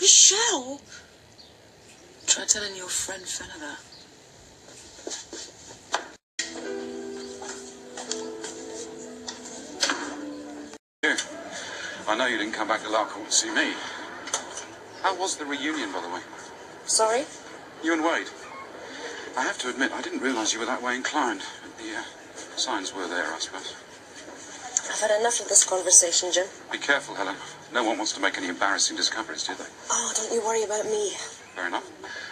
Michelle? Try telling your friend Fenner that. I know you didn't come back to Larcourt to see me. How was the reunion, by the way? Sorry? You and Wade. I have to admit, I didn't realise you were that way inclined. The signs were there, I suppose. I've had enough of this conversation, Jim. Be careful, Helen. No one wants to make any embarrassing discoveries, do they? Oh, don't you worry about me. Fair enough.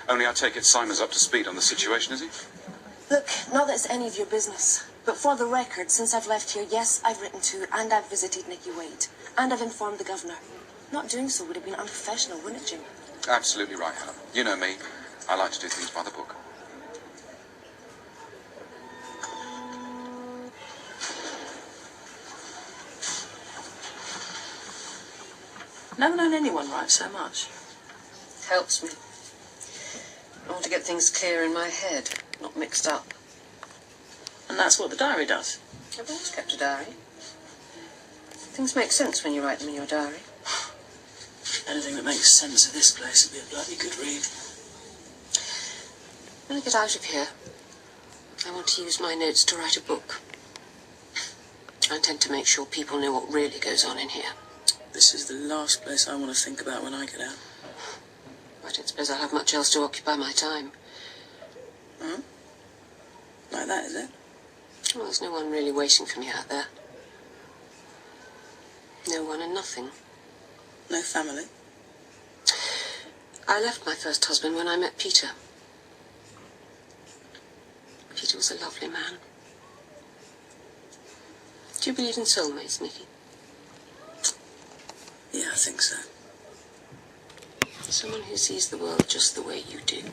Only I take it Simon's up to speed on the situation, is he? Look, not that it's any of your business, but for the record, since I've left here, yes, I've written to and I've visited Nikki Wade. And I've informed the governor. Not doing so would have been unprofessional, wouldn't it, Jim? Absolutely right, Helen. You know me. I like to do things by the book. Never known anyone write so much. Helps me. I want to get things clear in my head, not mixed up. And that's what the diary does? I've always kept a diary. Things make sense when you write them in your diary. Anything that makes sense of this place would be a bloody good read. When I get out of here, I want to use my notes to write a book. I intend to make sure people know what really goes on in here. This is the last place I want to think about when I get out. I don't suppose I'll have much else to occupy my time. Huh? Like that, is it? Well, there's no one really waiting for me out there. No one and nothing. No family? I left my first husband when I met Peter. Peter was a lovely man. Do you believe in soulmates, Nikki? Yeah, I think so. Someone who sees the world just the way you do.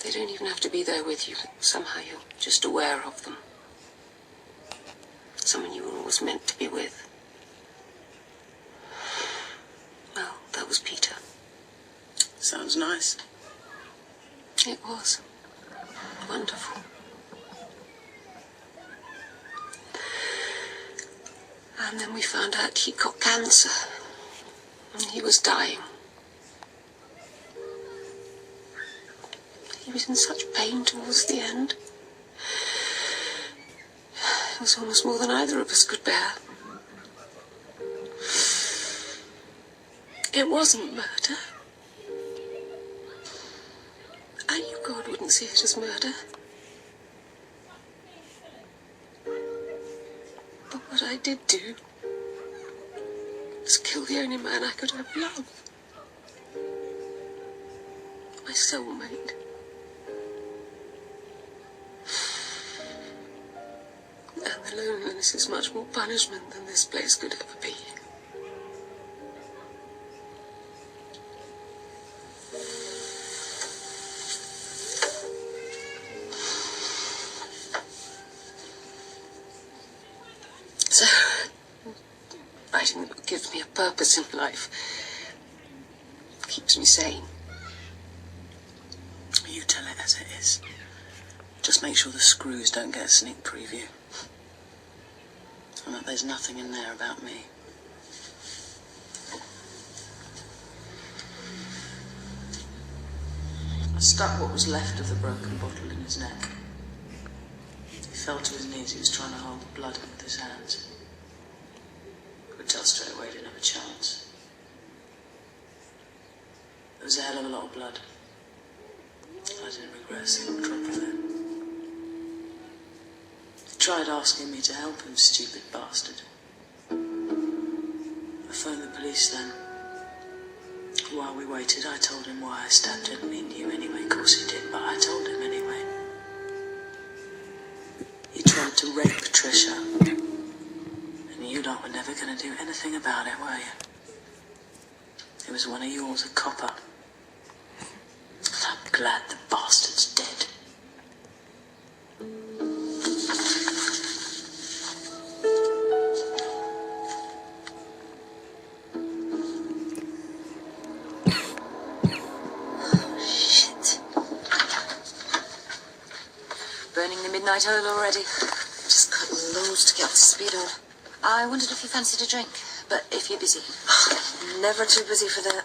They don't even have to be there with you. Somehow you're just aware of them. Someone you were always meant to be with. Well, that was Peter. Sounds nice. It was. Wonderful. And then we found out he'd got cancer. And he was dying. He was in such pain towards the end. It was almost more than either of us could bear. It wasn't murder. I knew God wouldn't see it as murder. But what I did do was kill the only man I could have loved. My soulmate. And the loneliness is much more punishment than this place could ever be. So, writing the book gives me a purpose in life. Keeps me sane. You tell it as it is. Just make sure the screws don't get a sneak preview. And that there's nothing in there about me. I stuck what was left of the broken bottle in his neck. He fell to his knees. He was trying to hold the blood in with his hands. Could tell straight away he didn't have a chance. There was a hell of a lot of blood. I didn't regret a single drop of it. He tried asking me to help him, stupid bastard. I phoned the police then. While we waited, I told him why I stabbed him. He knew anyway, of course he did, but I told him anyway. He tried to rape Patricia. And you lot were never going to do anything about it, were you? It was one of yours, a copper. And I'm glad the bastard's dead. Burning the midnight oil already. Just got loads to get up to speed on. I wondered if you fancied a drink. But if you're busy. Never too busy for that.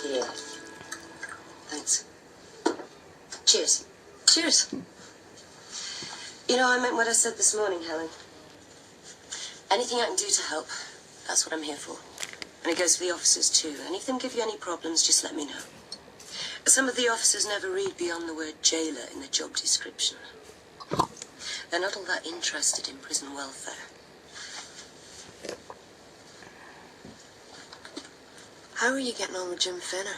Yeah. Thanks. Cheers. Cheers. You know, I meant what I said this morning, Helen. Anything I can do to help, that's what I'm here for. And it goes for the officers too. And if them give you any problems, just let me know. Some of the officers never read beyond the word jailer in the job description. They're not all that interested in prison welfare. How are you getting on with Jim Fenner?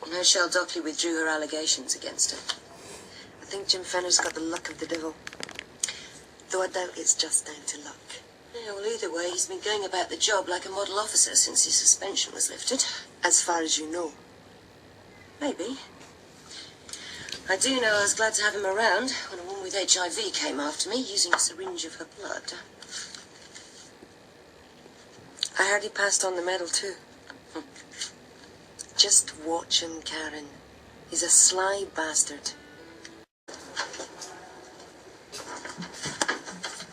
You know, Shell Dockley withdrew her allegations against her. I think Jim Fenner's got the luck of the devil. Though I doubt it's just down to luck. Yeah, well, either way, he's been going about the job like a model officer since his suspension was lifted. As far as you know. Maybe. I do know I was glad to have him around when a woman with HIV came after me, using a syringe of her blood. I heard he passed on the medal too. Just watch him, Karen. He's a sly bastard.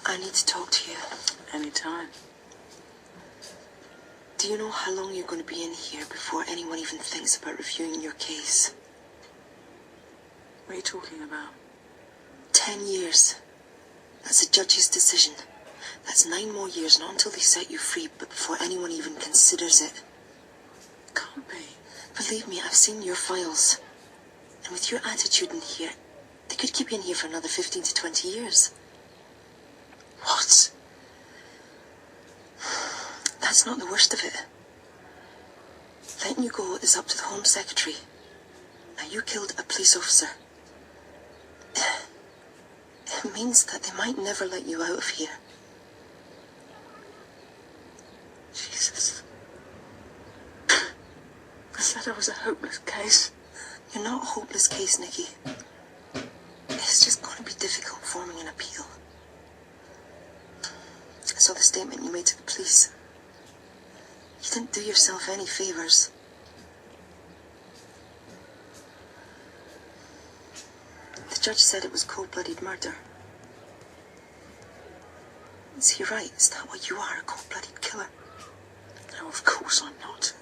I need to talk to you. Anytime. Do you know how long you're going to be in here before anyone even thinks about reviewing your case? What are you talking about? 10 years. That's a judge's decision. That's 9 more years, not until they set you free, but before anyone even considers it. Can't be. Believe me, I've seen your files. And with your attitude in here, they could keep you in here for another 15 to 20 years. What? That's not the worst of it. Letting you go is up to the Home Secretary. Now, you killed a police officer. It means that they might never let you out of here. Jesus. I said I was a hopeless case. You're not a hopeless case, Nikki. It's just going to be difficult forming an appeal. I saw the statement you made to the police. You didn't do yourself any favours. The judge said it was cold-blooded murder. Is he right? Is that what you are, a cold-blooded killer? No, of course I'm not.